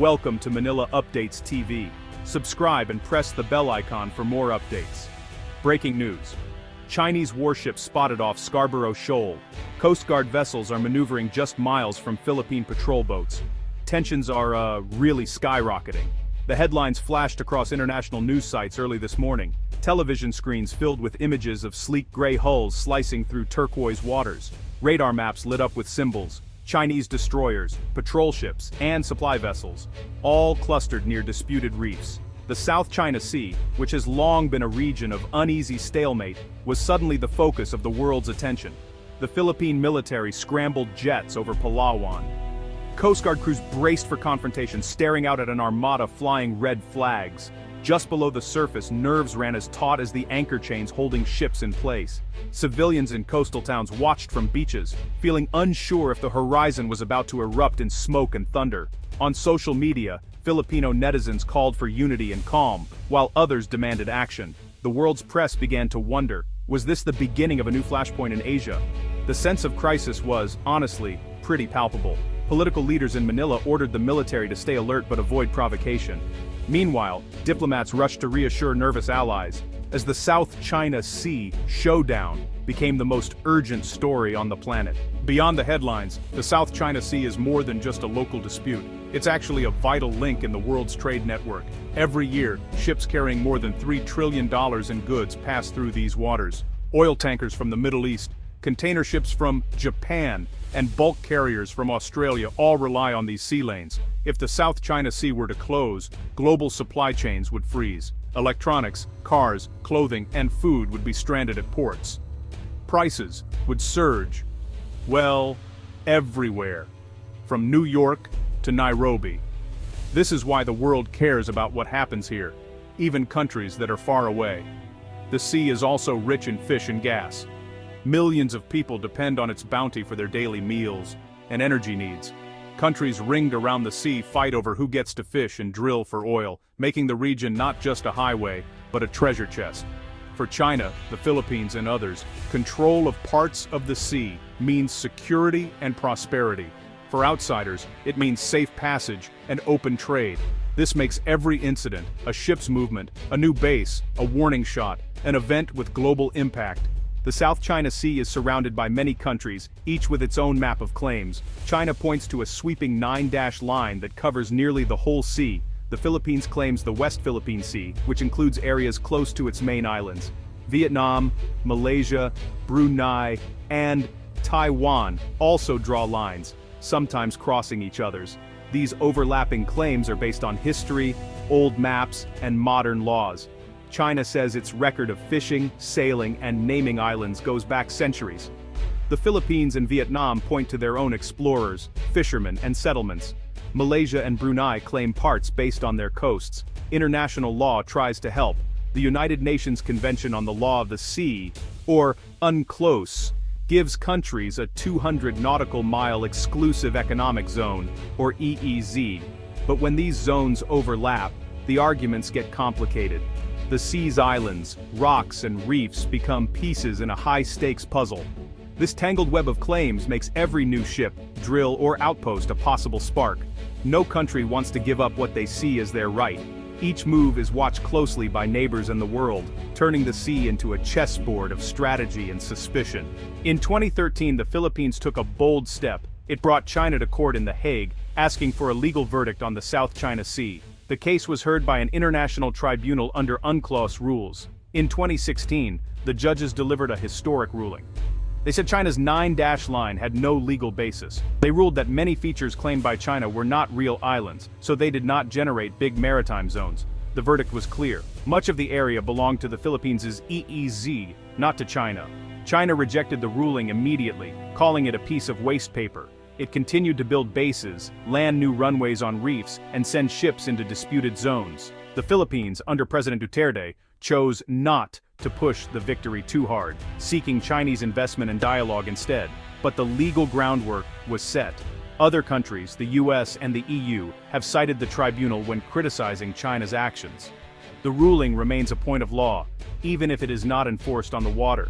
Welcome to Manila Updates TV. Subscribe and press the bell icon for more updates. Breaking news. Chinese warships spotted off Scarborough Shoal. Coast Guard vessels are maneuvering just miles from Philippine patrol boats. Tensions are, really skyrocketing. The headlines flashed across international news sites early this morning. Television screens filled with images of sleek gray hulls slicing through turquoise waters. Radar maps lit up with symbols. Chinese destroyers, patrol ships, and supply vessels, all clustered near disputed reefs. The South China Sea, which has long been a region of uneasy stalemate, was suddenly the focus of the world's attention. The Philippine military scrambled jets over Palawan. Coast Guard crews braced for confrontation, staring out at an armada flying red flags. Just below the surface, nerves ran as taut as the anchor chains holding ships in place. Civilians in coastal towns watched from beaches, feeling unsure if the horizon was about to erupt in smoke and thunder. On social media, Filipino netizens called for unity and calm, while others demanded action. The world's press began to wonder, was this the beginning of a new flashpoint in Asia? The sense of crisis was, honestly, pretty palpable. Political leaders in Manila ordered the military to stay alert but avoid provocation. Meanwhile, diplomats rushed to reassure nervous allies, as the South China Sea showdown became the most urgent story on the planet. Beyond the headlines, the South China Sea is more than just a local dispute. It's actually a vital link in the world's trade network. Every year, ships carrying more than $3 trillion in goods pass through these waters. Oil tankers from the Middle East, container ships from Japan, and bulk carriers from Australia all rely on these sea lanes. If the South China Sea were to close, global supply chains would freeze. Electronics, cars, clothing, and food would be stranded at ports. Prices would surge, well, everywhere, from New York to Nairobi. This is why the world cares about what happens here, even countries that are far away. The sea is also rich in fish and gas. Millions of people depend on its bounty for their daily meals and energy needs. Countries ringed around the sea fight over who gets to fish and drill for oil, making the region not just a highway, but a treasure chest. For China, the Philippines, and others, control of parts of the sea means security and prosperity. For outsiders, it means safe passage and open trade. This makes every incident, a ship's movement, a new base, a warning shot, an event with global impact. The South China Sea is surrounded by many countries, each with its own map of claims. China points to a sweeping 9-dash line that covers nearly the whole sea. The Philippines claims the West Philippine Sea, which includes areas close to its main islands. Vietnam, Malaysia, Brunei, and Taiwan also draw lines, sometimes crossing each other's. These overlapping claims are based on history, old maps, and modern laws. China says its record of fishing, sailing, and naming islands goes back centuries. The Philippines and Vietnam point to their own explorers, fishermen, and settlements. Malaysia and Brunei claim parts based on their coasts. International law tries to help. The United Nations Convention on the Law of the Sea, or UNCLOS, gives countries a 200 nautical mile exclusive economic zone, or EEZ. But when these zones overlap, the arguments get complicated. The sea's islands, rocks, and reefs become pieces in a high-stakes puzzle. This tangled web of claims makes every new ship, drill, or outpost a possible spark. No country wants to give up what they see as their right. Each move is watched closely by neighbors and the world, turning the sea into a chessboard of strategy and suspicion. In 2013, the Philippines took a bold step. It brought China to court in The Hague, asking for a legal verdict on the South China Sea. The case was heard by an international tribunal under UNCLOS rules. In 2016, the judges delivered a historic ruling. They said China's 9-dash line had no legal basis. They ruled that many features claimed by China were not real islands, so they did not generate big maritime zones. The verdict was clear. Much of the area belonged to the Philippines' EEZ, not to China. China rejected the ruling immediately, calling it a piece of waste paper. It continued to build bases, land new runways on reefs, and send ships into disputed zones. The Philippines, under President Duterte, chose not to push the victory too hard, seeking Chinese investment and dialogue instead. But the legal groundwork was set. Other countries, the US and the EU, have cited the tribunal when criticizing China's actions. The ruling remains a point of law, even if it is not enforced on the water.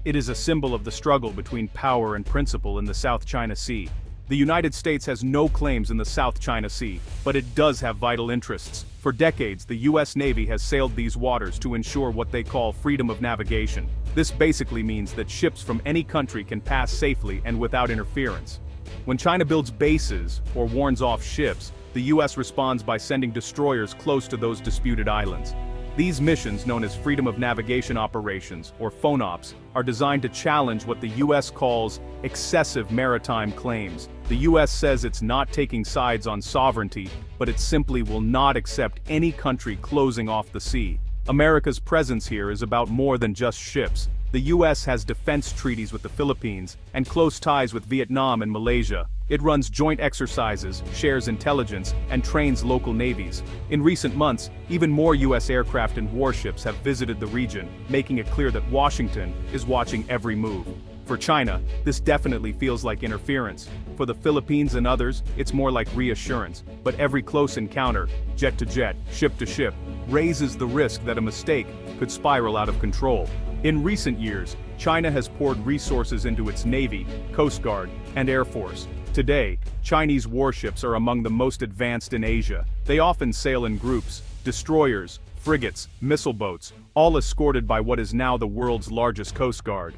It is a symbol of the struggle between power and principle in the South China Sea. The United States has no claims in the South China Sea, but it does have vital interests. For decades, the U.S. Navy has sailed these waters to ensure what they call freedom of navigation. This basically means that ships from any country can pass safely and without interference. When China builds bases or warns off ships, the U.S. responds by sending destroyers close to those disputed islands. These missions, known as Freedom of Navigation Operations, or FONOPs, are designed to challenge what the U.S. calls excessive maritime claims. The U.S. says it's not taking sides on sovereignty, but it simply will not accept any country closing off the sea. America's presence here is about more than just ships. The U.S. has defense treaties with the Philippines and close ties with Vietnam and Malaysia. It runs joint exercises, shares intelligence, and trains local navies. In recent months, even more U.S. aircraft and warships have visited the region, making it clear that Washington is watching every move. For China, this definitely feels like interference. For the Philippines and others, it's more like reassurance. But every close encounter, jet to jet, ship to ship, raises the risk that a mistake could spiral out of control. In recent years, China has poured resources into its Navy, Coast Guard, and Air Force. Today, Chinese warships are among the most advanced in Asia. They often sail in groups, destroyers, frigates, missile boats, all escorted by what is now the world's largest Coast Guard.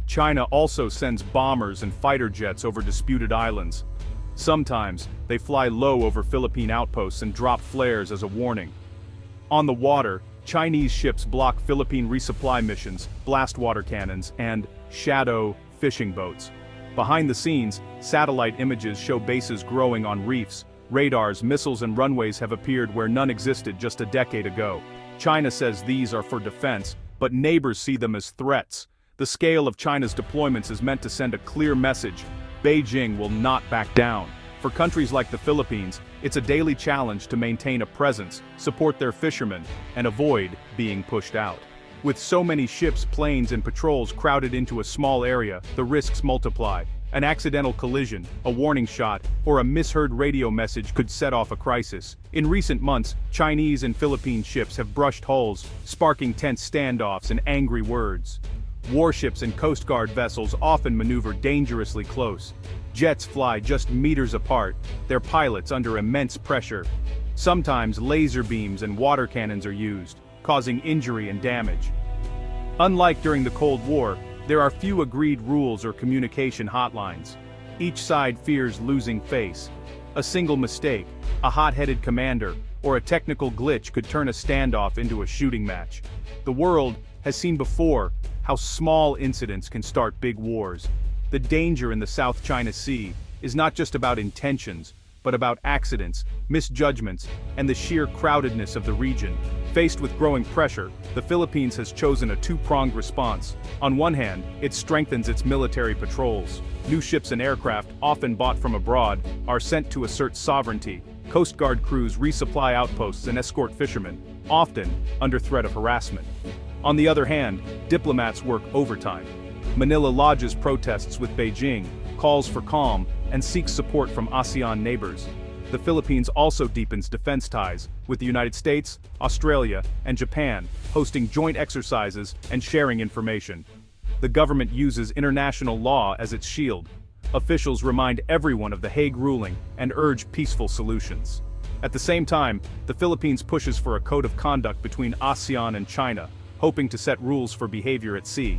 China also sends bombers and fighter jets over disputed islands. Sometimes, they fly low over Philippine outposts and drop flares as a warning. On the water, Chinese ships block Philippine resupply missions, blast water cannons, and shadow fishing boats. Behind the scenes, satellite images show bases growing on reefs. Radars, missiles, and runways have appeared where none existed just a decade ago. China says these are for defense, but neighbors see them as threats. The scale of China's deployments is meant to send a clear message: Beijing will not back down. For countries like the Philippines, it's a daily challenge to maintain a presence, support their fishermen, and avoid being pushed out. With so many ships, planes, and patrols crowded into a small area, the risks multiply. An accidental collision, a warning shot, or a misheard radio message could set off a crisis. In recent months, Chinese and Philippine ships have brushed hulls, sparking tense standoffs and angry words. Warships and Coast Guard vessels often maneuver dangerously close. Jets fly just meters apart, their pilots under immense pressure. Sometimes laser beams and water cannons are used, causing injury and damage. Unlike during the Cold War, there are few agreed rules or communication hotlines. Each side fears losing face. A single mistake, a hot-headed commander, or a technical glitch could turn a standoff into a shooting match. The world has seen before how small incidents can start big wars. The danger in the South China Sea is not just about intentions, but about accidents, misjudgments, and the sheer crowdedness of the region. Faced with growing pressure, the Philippines has chosen a two-pronged response. On one hand, it strengthens its military patrols. New ships and aircraft, often bought from abroad, are sent to assert sovereignty. Coast Guard crews resupply outposts and escort fishermen, often under threat of harassment. On the other hand, diplomats work overtime. Manila lodges protests with Beijing, calls for calm, and seeks support from ASEAN neighbors. The Philippines also deepens defense ties with the United States, Australia, and Japan, hosting joint exercises and sharing information. The government uses international law as its shield. Officials remind everyone of the Hague ruling and urge peaceful solutions. At the same time, the Philippines pushes for a code of conduct between ASEAN and China, hoping to set rules for behavior at sea.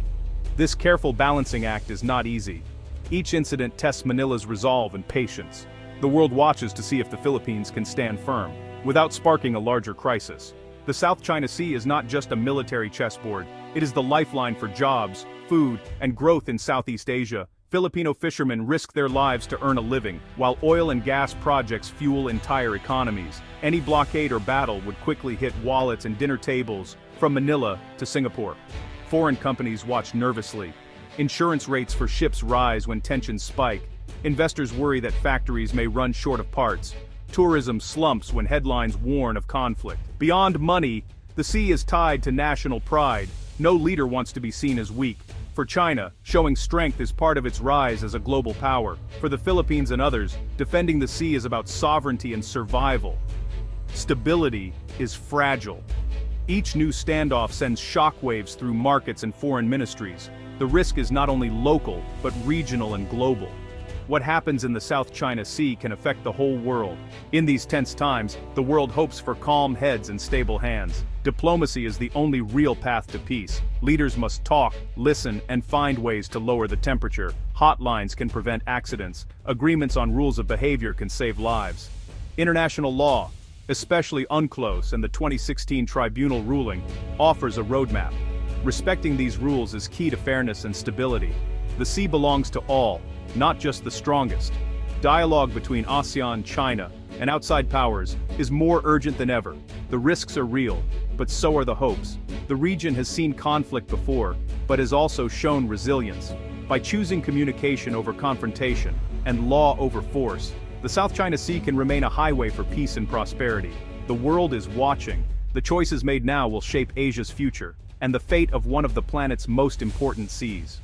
This careful balancing act is not easy. Each incident tests Manila's resolve and patience. The world watches to see if the Philippines can stand firm, without sparking a larger crisis. The South China Sea is not just a military chessboard, it is the lifeline for jobs, food, and growth in Southeast Asia. Filipino fishermen risk their lives to earn a living, while oil and gas projects fuel entire economies. Any blockade or battle would quickly hit wallets and dinner tables, from Manila to Singapore. Foreign companies watch nervously. Insurance rates for ships rise when tensions spike. Investors worry that factories may run short of parts. Tourism slumps when headlines warn of conflict. Beyond money, the sea is tied to national pride. No leader wants to be seen as weak. For China, showing strength is part of its rise as a global power. For the Philippines and others, defending the sea is about sovereignty and survival. Stability is fragile. Each new standoff sends shockwaves through markets and foreign ministries. The risk is not only local, but regional and global. What happens in the South China Sea can affect the whole world. In these tense times, the world hopes for calm heads and stable hands. Diplomacy is the only real path to peace. Leaders must talk, listen, and find ways to lower the temperature. Hotlines can prevent accidents. Agreements on rules of behavior can save lives. International law, especially UNCLOS and the 2016 tribunal ruling, offers a roadmap. Respecting these rules is key to fairness and stability. The sea belongs to all, not just the strongest. Dialogue between ASEAN, China, and outside powers is more urgent than ever. The risks are real, but so are the hopes. The region has seen conflict before, but has also shown resilience. By choosing communication over confrontation and law over force, the South China Sea can remain a highway for peace and prosperity. The world is watching. The choices made now will shape Asia's future, and the fate of one of the planet's most important seas.